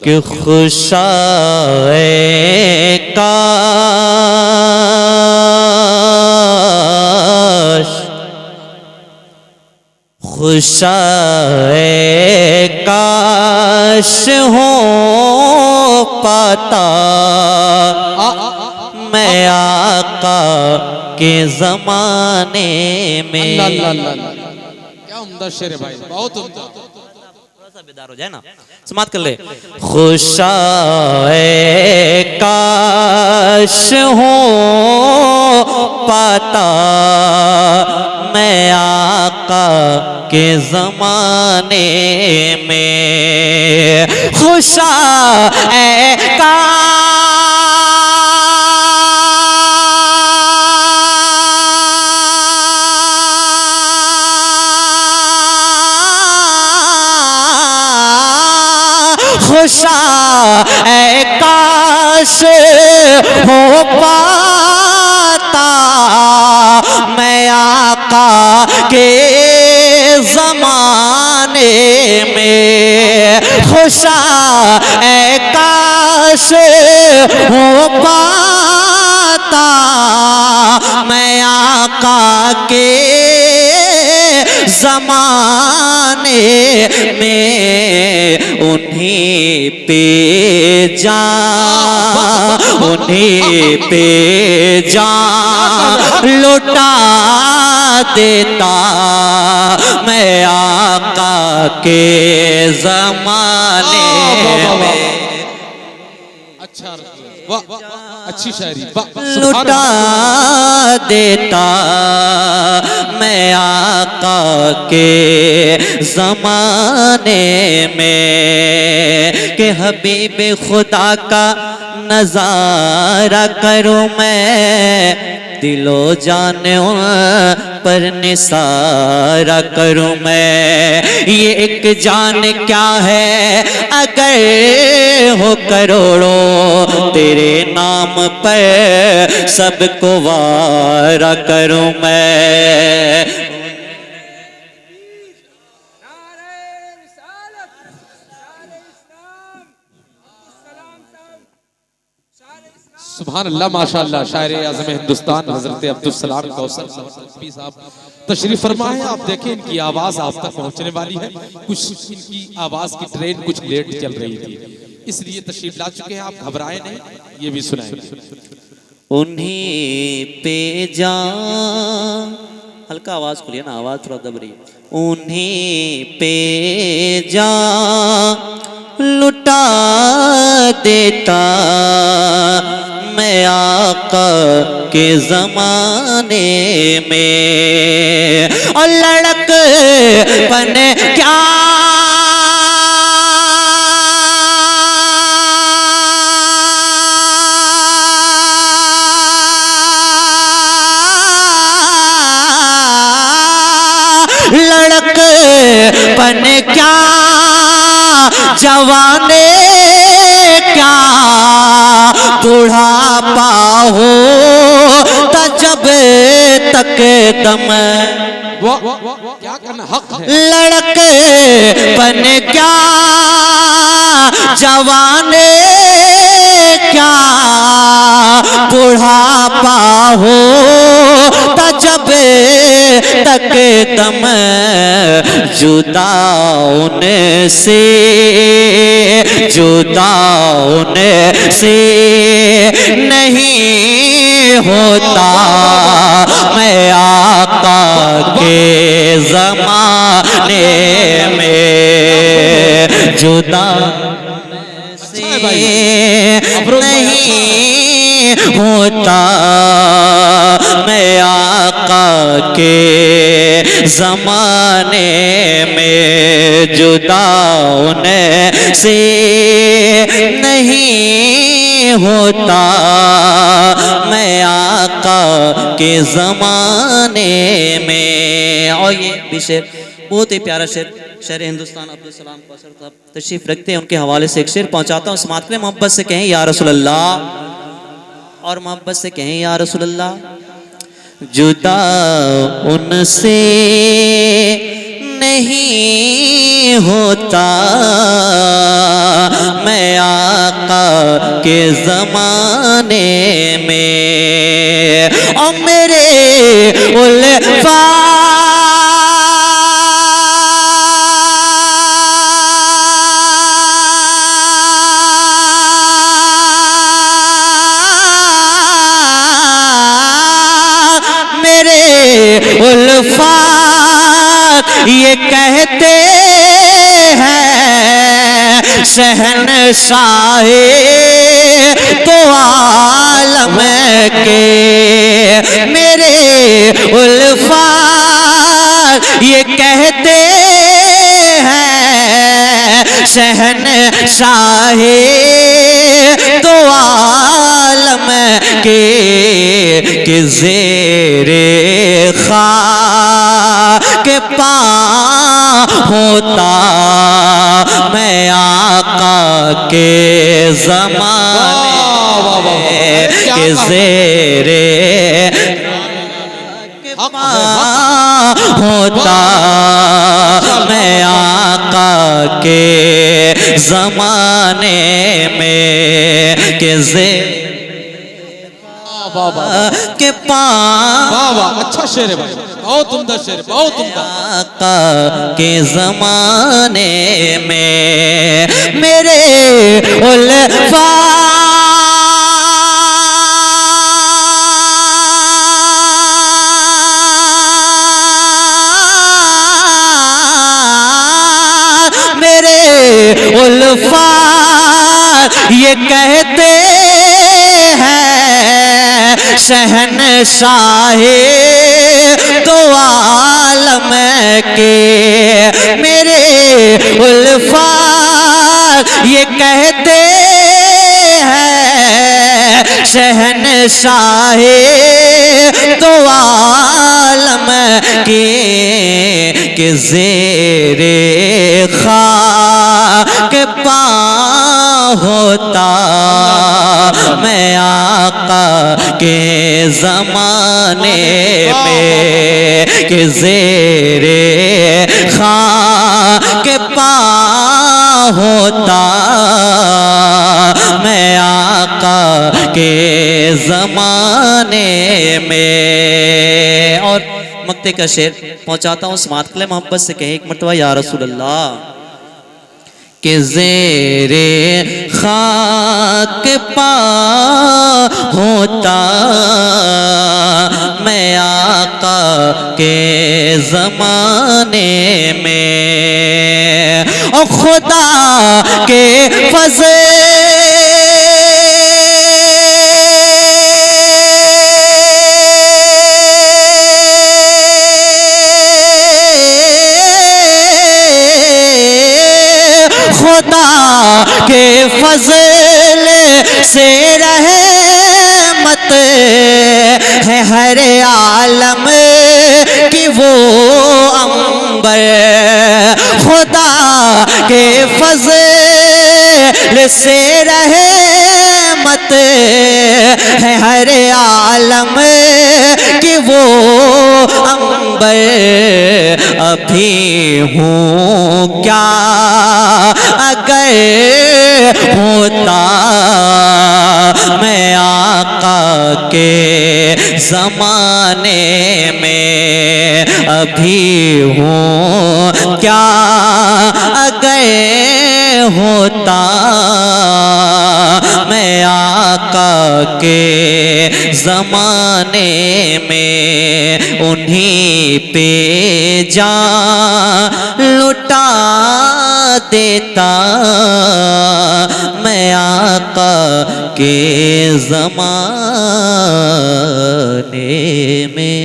کہ خوشائے کاش خوشائے کاش ہو پاتا میں آقا کے زمانے میں۔ اللہ اللہ اللہ، کیا عمدہ شعر ہے بھائی، بہت عمدہ۔ بیدار ہو جائے نا، سماعت کر لے۔ خوشائے کاش ہو پاتا میں آقا کے زمانے میں، خوشائے خوشائے کاش ہو پاتا میں آقا کے زمانے میں، خوشائے کاش ہو پاتا میں آقا کے زمانے میں، انہیں پہ جان انہیں پہ جان لٹا دیتا میں آقا کے زمانے میں، اچھا اچھی شاعری، لٹا دیتا میں آقا کے زمانے میں، کہ حبیب خدا کا نظارہ کروں میں، دل و جان پر نثارہ کروں میں، یہ ایک جان کیا ہے اگر ہو کروڑوں تیرے نام پر سب کو وارہ کروں میں۔ سبحان اللہ، ماشاءاللہ، شاعر اعظم ہندوستان حضرت عبدالسلام کوثر صاحب تشریف فرما ہے۔ آپ دیکھیں ان کی آواز آپ تک پہنچنے والی ہے، کچھ ان کی آواز کی ٹرین کچھ لیٹ چل رہی تھی، اس لیے تشریف لا چکے ہیں، آپ گھبرائیں نہیں، یہ بھی سنائیں گے۔ انہیں پہ جان، ہلکا آواز کھولیے نا، آواز تھوڑا دب رہی ہے، انہیں پہ جان لٹا دیتا میں آقا کے زمانے میں، اور لڑک پن کیا لڑک پن کیا جوانے کیا بڑھاپا ہو تا جب تک دم، کیا کرنا حق ہے، لڑک پن کیا جوانے کیا بڑھاپا ہو تا جب تک دم، جدا ہونے سے نہیں ہوتا میں آقا کے زمانے میں، جدا سے نہیں ہوتا میں آقا کے زمانے میں، جدا ہونے سے نہیں ہوتا میں آقا کے زمانے میں۔ اور یہ بھی شعر بہت ہی پیارا شعر، شعر ہندوستان عبدالسلام کوثر صاحب تشریف رکھتے ہیں، ان کے حوالے سے ایک شعر پہنچاتا ہوں، سماعت کریں، محبت سے کہیں یا رسول اللہ، اور محبت سے کہیں یا رسول اللہ۔ جدا ان سے نہیں ہوتا میں آقا کے زمانے میں، اور میرے الفاظ یہ کہتے ہیں شہنشاہ تو عالم کے، میرے الفاظ یہ کہتے ہیں شہنشاہ تو عالم کے، کہ زیر خاک پا ہوتا میں آقا کے زمانے میں، کہ زیر پا ہوتا میں آقا کے زمانے میں، کہ زیر کے اچھا شعر ہے بھائی، بہت عمدہ شعر، بہت عمدہ۔ آقا کے زمانے میں میرے الفاظ یہ کہتے ہیں شہنشاہ تو عالم کے، میرے الفاظ یہ کہتے ہیں شہنشاہ تو عالم کے، کہ زیر خاک پا ہوتا میں آقا کے زمانے میں، کہ زیر خاک پا ہوتا میں آقا کے زمانے میں۔ اور مقطع کا شعر پہنچاتا ہوں، سماعت کریں، محبت سے کہیں ایک مرتبہ یا رسول اللہ، کہ زیر خاک پا ہوتا میں آقا کے زمانے میں، اور خدا کے فضل کے فضل سے رحمت ہے ہر عالم کی وہ عنبر، خدا کے فضل سے رحمت ہے ہر عالم کی وہ عنبر، ابھی ہوں کیا اگر ہوتا میں آقا کے زمانے میں، ابھی ہوں کیا اگر ہوتا میں آقا کے زمانے میں، انہیں پہ جان لٹا دیتا میں آقا کے زمانے میں۔